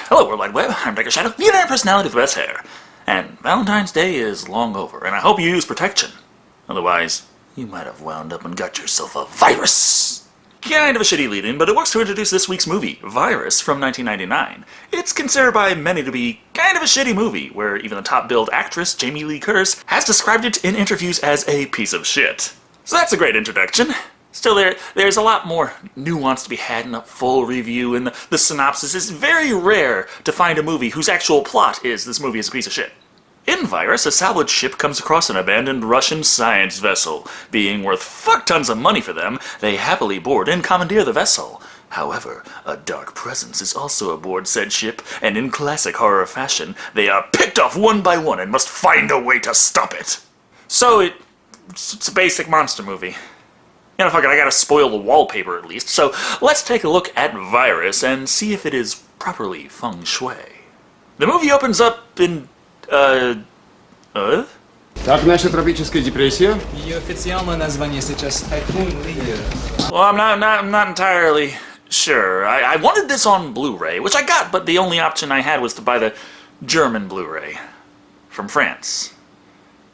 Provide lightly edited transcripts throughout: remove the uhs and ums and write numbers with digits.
Hello, World Wide Web. I'm Dr. Shado, the internet personality with the best hair. And Valentine's Day is long over, and I hope you use protection. Otherwise, you might have wound up and got yourself a virus. Kind of a shitty lead-in, but it works to introduce this week's movie, Virus, from 1999. It's considered by many to be kind of a shitty movie, where even the top-billed actress, Jamie Lee Curtis, has described it in interviews as a piece of shit. So that's a great introduction. Still, there's a lot more nuance to be had in a full review, and the synopsis is very rare to find a movie whose actual plot is this movie is a piece of shit. In Virus, a salvage ship comes across an abandoned Russian science vessel. Being worth fuck tons of money for them, they happily board and commandeer the vessel. However, a dark presence is also aboard said ship, and in classic horror fashion, they are picked off one by one and must find a way to stop it. So it's a basic monster movie. You know, fuck it, I gotta spoil the wallpaper at least, so let's take a look at Virus and see if it is properly feng shui. The movie opens up in, Как наша тропическая депрессия? Ее официальное название сейчас Typhoon Leader. Well, I'm not entirely sure. I wanted this on Blu-ray, which I got, but the only option I had was to buy the German Blu-ray from France.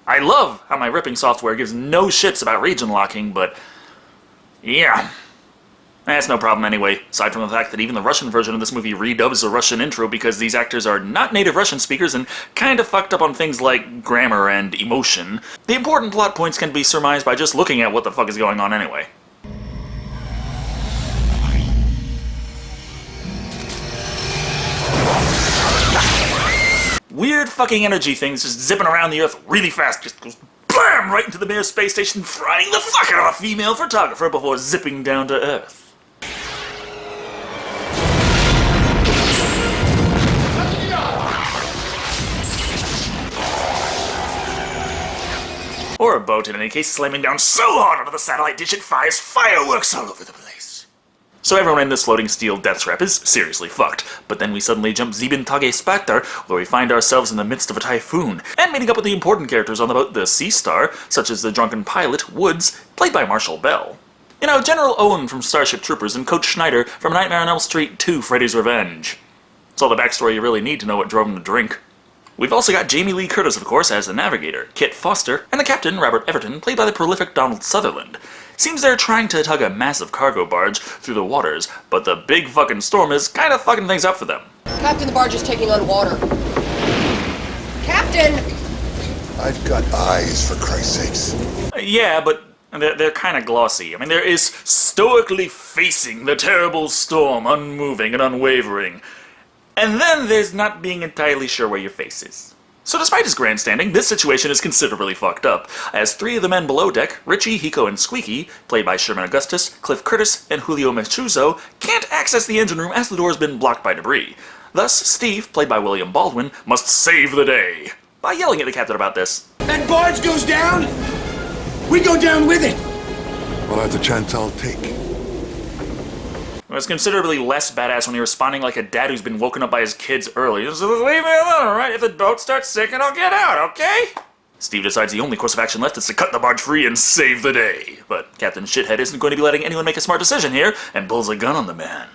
I love how my ripping software gives no shits about region locking, but yeah, that's no problem anyway, aside from the fact that even the Russian version of this movie redubs the Russian intro because these actors are not native Russian speakers and kinda fucked up on things like grammar and emotion. The important plot points can be surmised by just looking at what the fuck is going on anyway. Weird fucking energy things just zipping around the Earth really fast, just goes BAM! Right into the Mir space station, frying the fuck out of a female photographer before zipping down to Earth. Or a boat in any case, slamming down so hard onto the satellite dish it fires fireworks all over the place. So everyone in this floating steel death trap is seriously fucked, but then we suddenly jump 7 Tage später, where we find ourselves in the midst of a typhoon, and meeting up with the important characters on the boat, the Sea Star, such as the drunken pilot, Woods, played by Marshall Bell. You know, General Owen from Starship Troopers and Coach Schneider from Nightmare on Elm Street 2, Freddy's Revenge. It's all the backstory you really need to know what drove him to drink. We've also got Jamie Lee Curtis, of course, as the navigator, Kit Foster, and the captain, Robert Everton, played by the prolific Donald Sutherland. Seems they're trying to tug a massive cargo barge through the waters, but the big fucking storm is kinda fucking things up for them. Captain, the barge is taking on water. Captain! I've got eyes, for Christ's sakes. Yeah, but they're kinda glossy. I mean, there is stoically facing the terrible storm, unmoving and unwavering. And then there's not being entirely sure where your face is. So despite his grandstanding, this situation is considerably fucked up, as 3 of the men below deck, Richie, Hiko, and Squeaky, played by Sherman Augustus, Cliff Curtis, and Julio Mechuzo, can't access the engine room as the door's been blocked by debris. Thus, Steve, played by William Baldwin, must save the day by yelling at the captain about this. That barge goes down, we go down with it. Well, that's a chance I'll take. It was considerably less badass when you're responding like a dad who's been woken up by his kids early. Just leave me alone, alright? If the boat starts sinking, I'll get out, okay? Steve decides the only course of action left is to cut the barge free and save the day. But Captain Shithead isn't going to be letting anyone make a smart decision here, and pulls a gun on the man.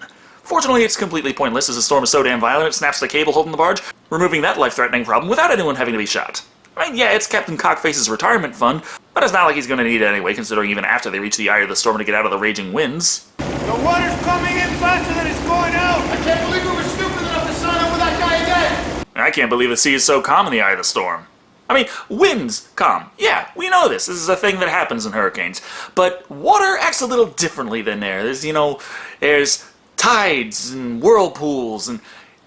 Fortunately, it's completely pointless as the storm is so damn violent it snaps the cable holding the barge, removing that life-threatening problem without anyone having to be shot. I mean, yeah, it's Captain Cockface's retirement fund, but it's not like he's going to need it anyway, considering even after they reach the eye of the storm to get out of the raging winds. The water's coming in faster than it's going out. I can't believe we were stupid enough to sign up with that guy again. I can't believe the sea is so calm in the eye of the storm. I mean, winds calm. Yeah, we know this. This is a thing that happens in hurricanes. But water acts a little differently than air. There's tides and whirlpools, and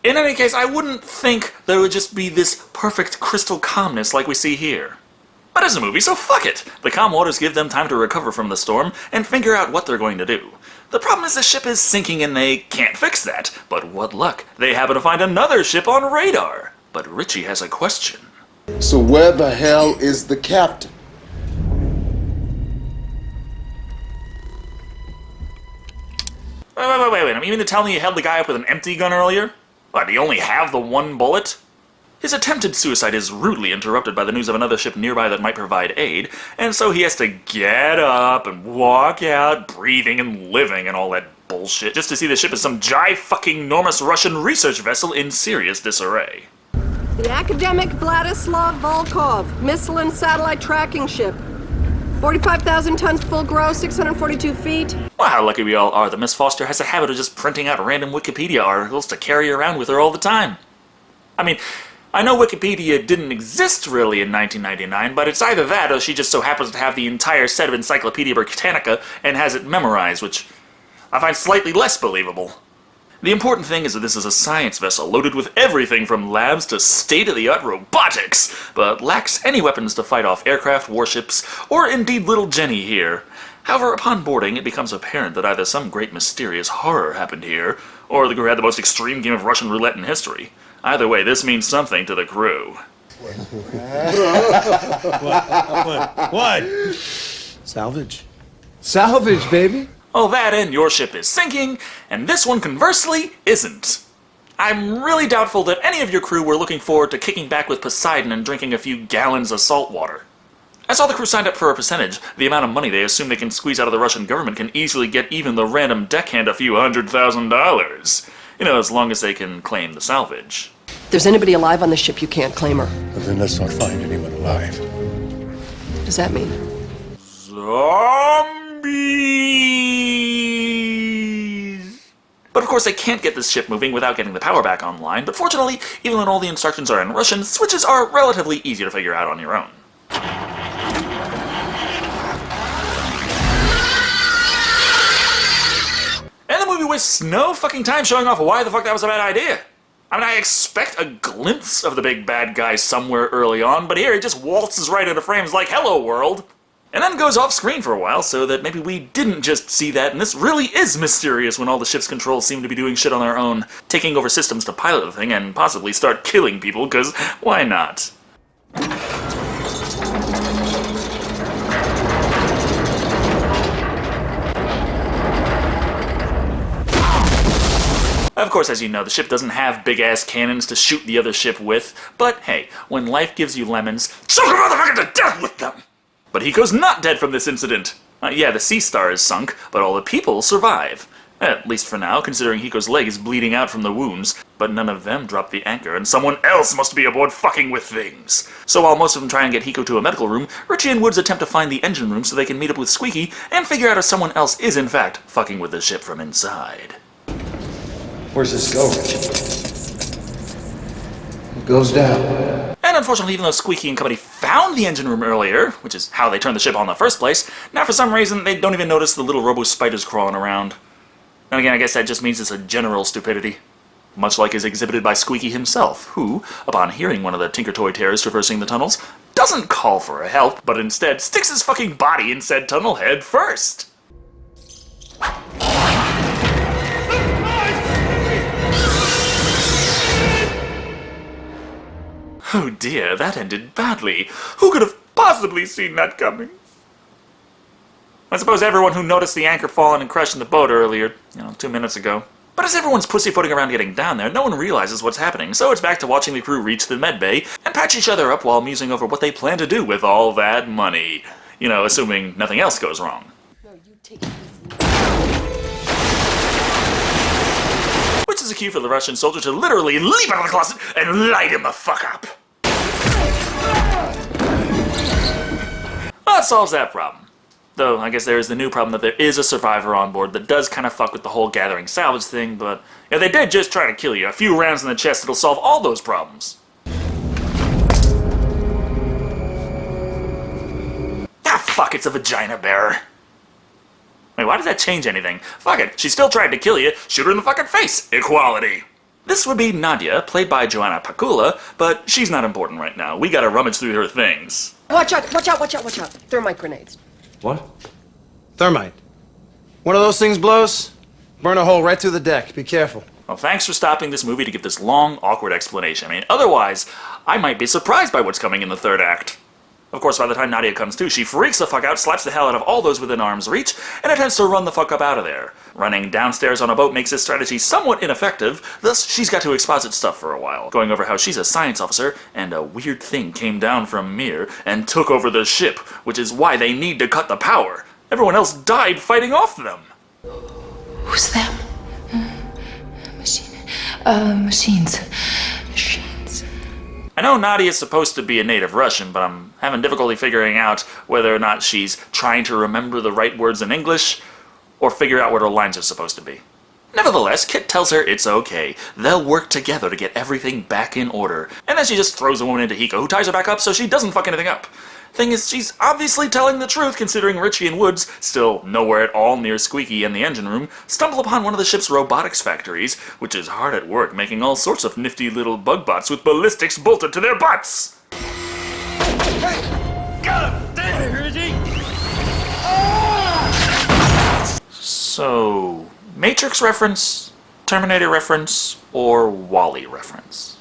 in any case, I wouldn't think there would just be this perfect crystal calmness like we see here. But it's a movie, so fuck it! The calm waters give them time to recover from the storm and figure out what they're going to do. The problem is the ship is sinking and they can't fix that. But what luck, they happen to find another ship on radar. But Richie has a question. So where the hell is the captain? Wait. I mean, you mean to tell me you held the guy up with an empty gun earlier? What, do you only have the one bullet? His attempted suicide is rudely interrupted by the news of another ship nearby that might provide aid, and so he has to get up and walk out, breathing and living and all that bullshit just to see the ship as some fucking-enormous Russian research vessel in serious disarray. The academic Vladislav Volkov, missile and satellite tracking ship. 45,000 tons full gross, 642 feet. Well, how lucky we all are that Miss Foster has a habit of just printing out random Wikipedia articles to carry around with her all the time. I mean, I know Wikipedia didn't exist really in 1999, but it's either that or she just so happens to have the entire set of Encyclopedia Britannica and has it memorized, which I find slightly less believable. The important thing is that this is a science vessel loaded with everything from labs to state-of-the-art robotics, but lacks any weapons to fight off aircraft, warships, or indeed little Jenny here. However, upon boarding, it becomes apparent that either some great mysterious horror happened here, or the crew had the most extreme game of Russian roulette in history. Either way, this means something to the crew. What? Salvage. Salvage, baby. Oh, that and your ship is sinking, and this one, conversely, isn't. I'm really doubtful that any of your crew were looking forward to kicking back with Poseidon and drinking a few gallons of salt water. As all the crew signed up for a percentage, the amount of money they assume they can squeeze out of the Russian government can easily get even the random deckhand a few $100,000. You know, as long as they can claim the salvage. If there's anybody alive on the ship, you can't claim her. But then let's not find anyone alive. What does that mean? Zombies! But of course they can't get this ship moving without getting the power back online, but fortunately, even when all the instructions are in Russian, switches are relatively easy to figure out on your own. And the movie wastes no fucking time showing off why the fuck that was a bad idea. I mean, I expect a glimpse of the big bad guy somewhere early on, but here he just waltzes right into frames like, hello world! And then goes off screen for a while, so that maybe we didn't just see that, and this really is mysterious when all the ship's controls seem to be doing shit on their own, taking over systems to pilot the thing and possibly start killing people, because why not? Of course, as you know, the ship doesn't have big-ass cannons to shoot the other ship with, but hey, when life gives you lemons, choke a motherfucker to death with them! But Hiko's not dead from this incident. Yeah, the Sea Star is sunk, but all the people survive. At least for now, considering Hiko's leg is bleeding out from the wounds, but none of them drop the anchor, and someone else must be aboard fucking with things. So while most of them try and get Hiko to a medical room, Richie and Woods attempt to find the engine room so they can meet up with Squeaky and figure out if someone else is in fact fucking with the ship from inside. Where's this go, Richard? It goes down. And unfortunately, even though Squeaky and company found the engine room earlier, which is how they turned the ship on in the first place, now for some reason they don't even notice the little robo-spiders crawling around. And again, I guess that just means it's a general stupidity. Much like is exhibited by Squeaky himself, who, upon hearing one of the Tinker Toy terrors traversing the tunnels, doesn't call for help, but instead sticks his fucking body in said tunnel head first. Oh dear, that ended badly. Who could have possibly seen that coming? I suppose everyone who noticed the anchor falling and crashing the boat earlier, 2 minutes ago. But as everyone's pussyfooting around getting down there, no one realizes what's happening, so it's back to watching the crew reach the medbay and patch each other up while musing over what they plan to do with all that money. Assuming nothing else goes wrong. No, you take it easy. Which is a cue for the Russian soldier to literally leap out of the closet and light him the fuck up. Well, that solves that problem. Though, I guess there is the new problem that there is a survivor on board that does kind of fuck with the whole gathering salvage thing, but if they did just try to kill you, a few rounds in the chest, it'll solve all those problems. Ah, fuck, it's a vagina bearer. Wait, why does that change anything? Fuck it, she still tried to kill you, shoot her in the fucking face. Equality. This would be Nadia, played by Joanna Pakula, but she's not important right now. We gotta rummage through her things. Watch out, watch out, watch out, watch out. Thermite grenades. What? Thermite. One of those things blows, burn a hole right through the deck. Be careful. Well, thanks for stopping this movie to give this long, awkward explanation. I mean, otherwise, I might be surprised by what's coming in the third act. Of course, by the time Nadia comes to, she freaks the fuck out, slaps the hell out of all those within arm's reach, and attempts to run the fuck up out of there. Running downstairs on a boat makes this strategy somewhat ineffective, thus she's got to exposit stuff for a while, going over how she's a science officer, and a weird thing came down from Mir and took over the ship, which is why they need to cut the power. Everyone else died fighting off them. Who's them? Machines. I know Nadia's supposed to be a native Russian, but I'm having difficulty figuring out whether or not she's trying to remember the right words in English or figure out what her lines are supposed to be. Nevertheless, Kit tells her it's okay. They'll work together to get everything back in order. And then she just throws the woman into Hiko, who ties her back up so she doesn't fuck anything up. Thing is, she's obviously telling the truth, considering Richie and Woods, still nowhere at all near Squeaky and the engine room, stumble upon one of the ship's robotics factories, which is hard at work making all sorts of nifty little bug bots with ballistics bolted to their butts. Hey! God damn it, Richie! So, Matrix reference, Terminator reference, or Wall-E reference?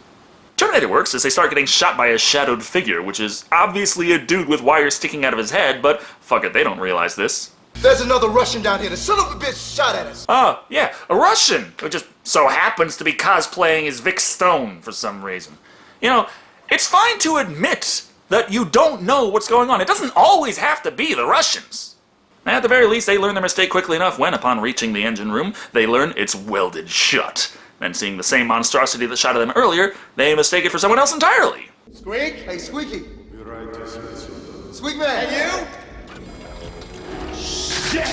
Terminator works as they start getting shot by a shadowed figure, which is obviously a dude with wires sticking out of his head, but fuck it, they don't realize this. There's another Russian down here. The son of a bitch shot at us. Oh, yeah, a Russian, who just so happens to be cosplaying as Vic Stone for some reason. You know, it's fine to admit that you don't know what's going on. It doesn't always have to be the Russians. At the very least, they learn their mistake quickly enough when, upon reaching the engine room, they learn it's welded shut. Then seeing the same monstrosity that shot at them earlier, they mistake it for someone else entirely. Squeak? Hey, Squeaky. Squeak man. Hey, you? Shit!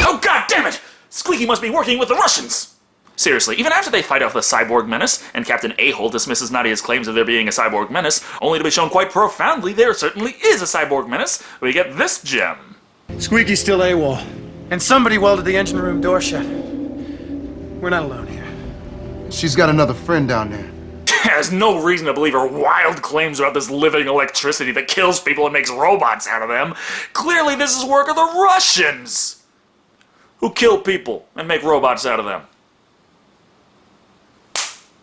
Oh, god damn it! Squeaky must be working with the Russians! Seriously, even after they fight off the cyborg menace, and Captain A-Hole dismisses Nadia's claims of there being a cyborg menace, only to be shown quite profoundly there certainly is a cyborg menace, we get this gem. Squeaky's still AWOL. And somebody welded the engine room door shut. We're not alone here. She's got another friend down there. Has no reason to believe her wild claims about this living electricity that kills people and makes robots out of them. Clearly this is work of the Russians, who kill people and make robots out of them.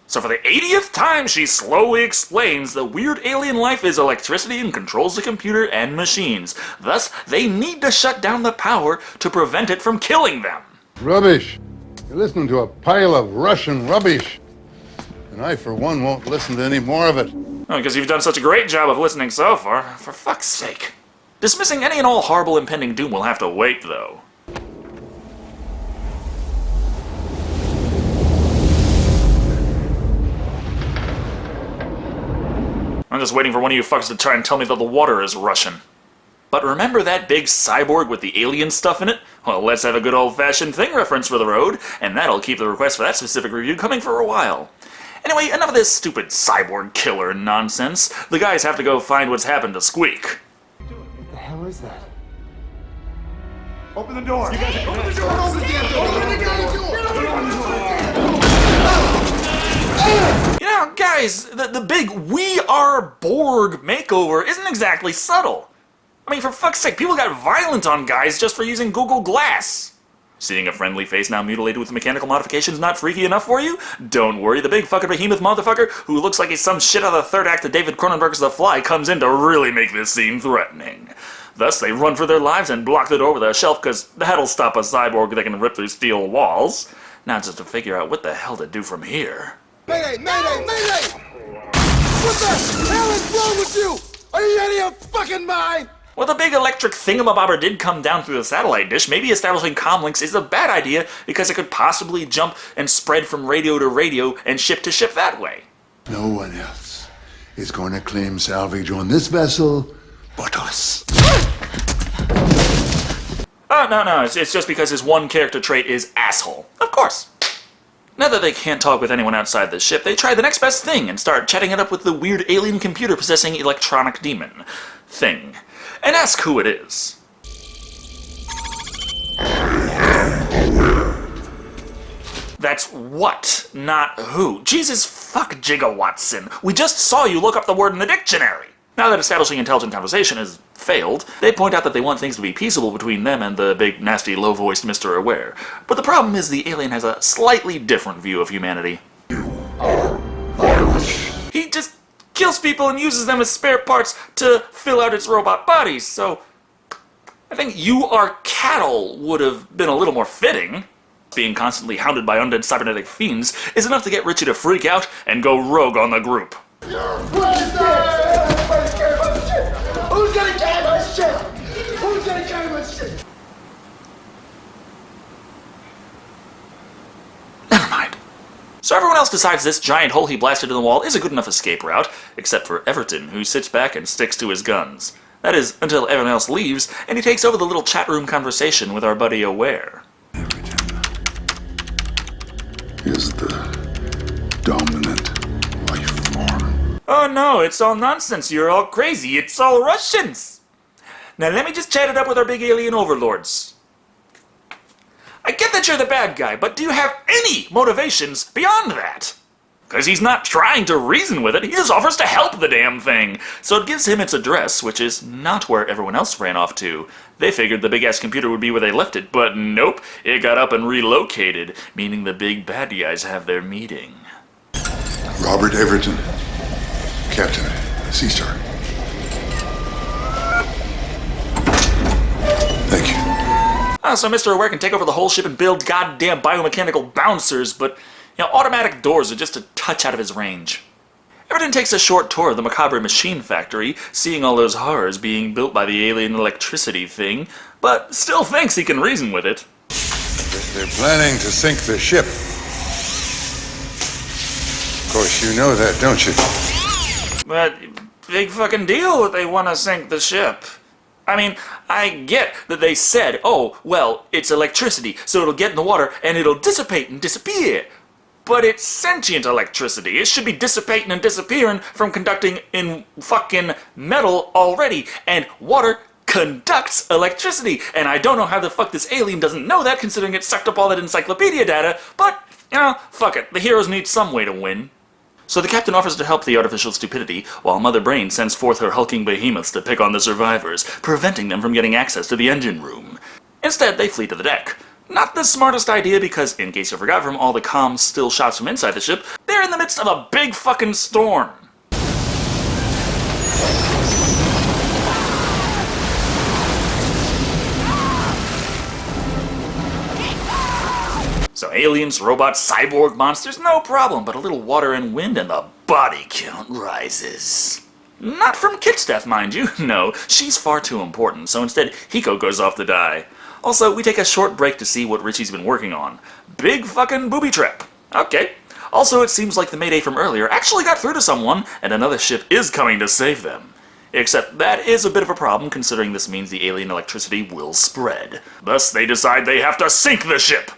So for the 80th time, she slowly explains the weird alien life is electricity and controls the computer and machines. Thus, they need to shut down the power to prevent it from killing them. Rubbish. You're listening to a pile of Russian rubbish. And I, for one, won't listen to any more of it. Oh, because you've done such a great job of listening so far. For fuck's sake. Dismissing any and all horrible impending doom will have to wait, though. I'm just waiting for one of you fucks to try and tell me that the water is Russian. But remember that big cyborg with the alien stuff in it? Well, let's have a good old-fashioned thing reference for the road, and that'll keep the request for that specific review coming for a while. Anyway, enough of this stupid cyborg killer nonsense. The guys have to go find what's happened to Squeak. What the hell is that? Open the door. You guys open the door. Open the damn door. Open the damn door. You know, guys, the big "We Are Borg" makeover isn't exactly subtle. I mean, for fuck's sake, people got violent on guys just for using Google Glass. Seeing a friendly face now mutilated with mechanical modifications not freaky enough for you? Don't worry, the big fucking behemoth motherfucker, who looks like he's some shit out of the third act of David Cronenberg's The Fly, comes in to really make this scene threatening. Thus, they run for their lives and block the door with a shelf, because that'll stop a cyborg that can rip through steel walls. Now just to figure out what the hell to do from here. Mayday! Mayday! Mayday! What the hell is wrong with you? Are you out of your fucking mind? Well, the big electric thingamabobber did come down through the satellite dish. Maybe establishing comlinks is a bad idea because it could possibly jump and spread from radio to radio and ship to ship that way. No one else is going to claim salvage on this vessel but us. Oh, no, it's just because his one character trait is asshole. Of course. Now that they can't talk with anyone outside the ship, they try the next best thing and start chatting it up with the weird alien computer-possessing electronic demon thing. And ask who it is. That's what, not who. Jesus fuck Jigga Watson. We just saw you look up the word in the dictionary. Now that establishing intelligent conversation has failed, they point out that they want things to be peaceable between them and the big, nasty, low-voiced Mr. Aware. But the problem is the alien has a slightly different view of humanity. He just kills people and uses them as spare parts to fill out its robot bodies, so I think "you are cattle" would have been a little more fitting. Being constantly hounded by undead cybernetic fiends is enough to get Richie to freak out and go rogue on the group. Who's gonna carry my shit? Who's gonna carry my shit? So everyone else decides this giant hole he blasted in the wall is a good enough escape route, except for Everton, who sits back and sticks to his guns. That is, until everyone else leaves, and he takes over the little chat room conversation with our buddy Aware. Is the dominant life form. Oh no, it's all nonsense, you're all crazy, it's all Russians! Now let me just chat it up with our big alien overlords. I get that you're the bad guy, but do you have any motivations beyond that? Because he's not trying to reason with it, he just offers to help the damn thing. So it gives him its address, which is not where everyone else ran off to. They figured the big-ass computer would be where they left it, but nope, it got up and relocated, meaning the big bad guys have their meeting. Robert Everton, Captain, Sea Star. Thank you. So Mr. Aware can take over the whole ship and build goddamn biomechanical bouncers, but, automatic doors are just a touch out of his range. Everton takes a short tour of the macabre machine factory, seeing all those horrors being built by the alien electricity thing, but still thinks he can reason with it. They're planning to sink the ship. Of course, you know that, don't you? But, big fucking deal that they want to sink the ship. I mean, I get that they said, oh, well, it's electricity, so it'll get in the water and it'll dissipate and disappear. But it's sentient electricity. It should be dissipating and disappearing from conducting in fucking metal already. And water conducts electricity. And I don't know how the fuck this alien doesn't know that, considering it sucked up all that encyclopedia data. But, fuck it. The heroes need some way to win. So the captain offers to help the artificial stupidity, while Mother Brain sends forth her hulking behemoths to pick on the survivors, preventing them from getting access to the engine room. Instead, they flee to the deck. Not the smartest idea because, in case you forgot from all the comms still shots from inside the ship, they're in the midst of a big fucking storm. So aliens, robots, cyborg monsters, no problem, but a little water and wind and the body count rises. Not from Kit's death, mind you. No, she's far too important, so instead Hiko goes off to die. Also, we take a short break to see what Richie's been working on. Big fucking booby trap. Okay. Also, it seems like the Mayday from earlier actually got through to someone, and another ship is coming to save them. Except that is a bit of a problem, considering this means the alien electricity will spread. Thus, they decide they have to sink the ship!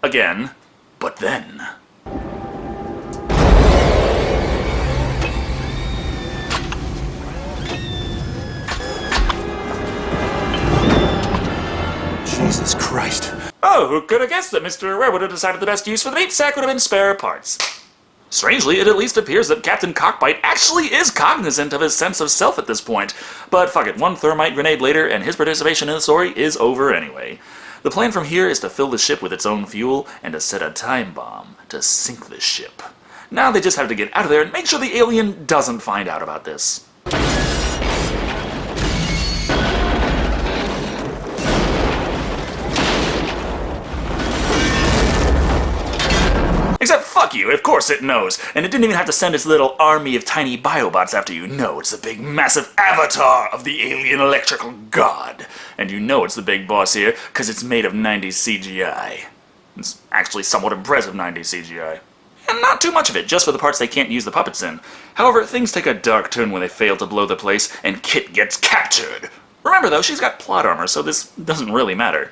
Again, but then... Jesus Christ. Oh, who could have guessed that Mr. Aware would have decided the best use for the meat sack would have been spare parts? Strangely, it at least appears that Captain Cockbite actually is cognizant of his sense of self at this point. But fuck it, one thermite grenade later, and his participation in the story is over anyway. The plan from here is to fill the ship with its own fuel and to set a time bomb to sink the ship. Now they just have to get out of there and make sure the alien doesn't find out about this. Except fuck you, of course it knows, and it didn't even have to send its little army of tiny biobots after you. No, it's the big massive avatar of the alien electrical god. And you know it's the big boss here, because it's made of 90s CGI. It's actually somewhat impressive 90s CGI. And not too much of it, just for the parts they can't use the puppets in. However, things take a dark turn when they fail to blow the place, and Kit gets captured. Remember though, she's got plot armor, so this doesn't really matter.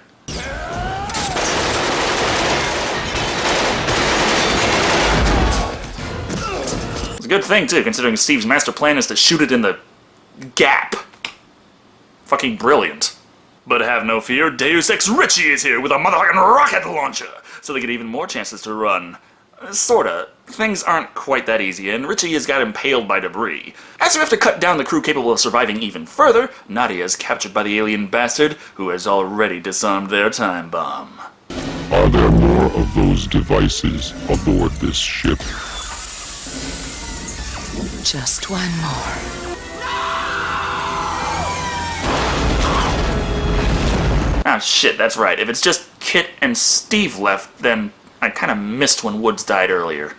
It's a good thing, too, considering Steve's master plan is to shoot it in the gap. Fucking brilliant. But have no fear, Deus Ex Richie is here with a motherfucking rocket launcher, so they get even more chances to run. Sorta. Things aren't quite that easy, and Richie has got impaled by debris. As we have to cut down the crew capable of surviving even further, Nadia is captured by the alien bastard, who has already disarmed their time bomb. Are there more of those devices aboard this ship? Just one more. Ah, shit, that's right. If it's just Kit and Steve left, then I kind of missed when Woods died earlier.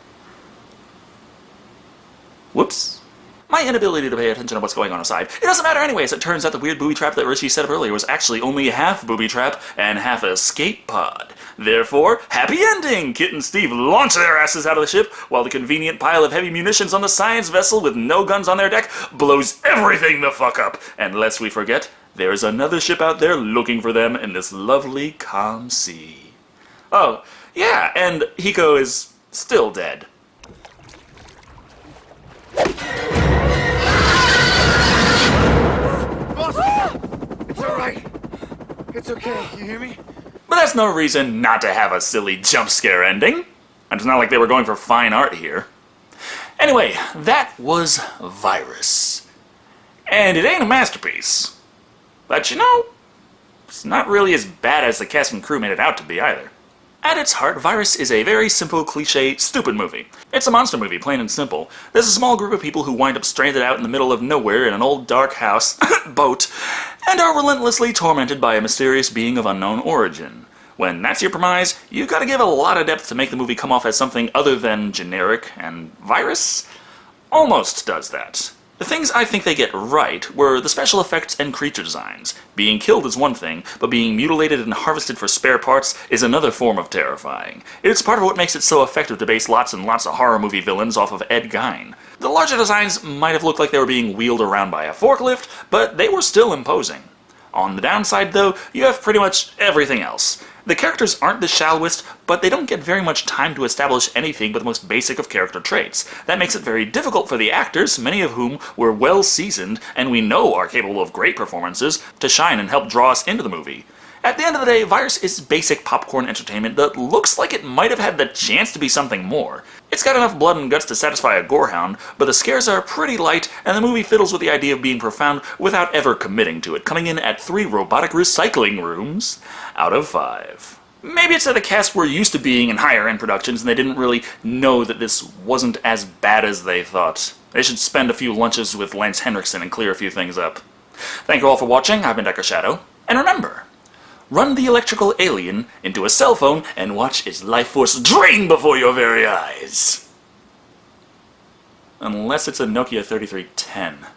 Whoops. My inability to pay attention to what's going on aside, it doesn't matter anyways. It turns out the weird booby trap that Richie set up earlier was actually only half booby trap and half escape pod. Therefore, happy ending! Kit and Steve launch their asses out of the ship, while the convenient pile of heavy munitions on the science vessel with no guns on their deck blows everything the fuck up. And lest we forget, there's another ship out there looking for them in this lovely, calm sea. Oh, yeah, and Hiko is still dead. It's alright. It's okay. You hear me? But that's no reason not to have a silly jump scare ending. And it's not like they were going for fine art here. Anyway, that was Virus. And it ain't a masterpiece. But you know, it's not really as bad as the cast and crew made it out to be either. At its heart, Virus is a very simple, cliché, stupid movie. It's a monster movie, plain and simple. There's a small group of people who wind up stranded out in the middle of nowhere in an old dark house, boat, and are relentlessly tormented by a mysterious being of unknown origin. When that's your premise, you gotta give a lot of depth to make the movie come off as something other than generic, and Virus almost does that. The things I think they get right were the special effects and creature designs. Being killed is one thing, but being mutilated and harvested for spare parts is another form of terrifying. It's part of what makes it so effective to base lots and lots of horror movie villains off of Ed Gein. The larger designs might have looked like they were being wheeled around by a forklift, but they were still imposing. On the downside, though, you have pretty much everything else. The characters aren't the shallowest, but they don't get very much time to establish anything but the most basic of character traits. That makes it very difficult for the actors, many of whom were well seasoned, and we know are capable of great performances, to shine and help draw us into the movie. At the end of the day, Virus is basic popcorn entertainment that looks like it might have had the chance to be something more. It's got enough blood and guts to satisfy a gorehound, but the scares are pretty light, and the movie fiddles with the idea of being profound without ever committing to it, coming in at 3 robotic recycling rooms out of 5. Maybe it's that the cast were used to being in higher-end productions and they didn't really know that this wasn't as bad as they thought. They should spend a few lunches with Lance Henriksen and clear a few things up. Thank you all for watching. I've been Dr. Shado, and remember, run the electrical alien into a cell phone and watch its life force drain before your very eyes. Unless it's a Nokia 3310.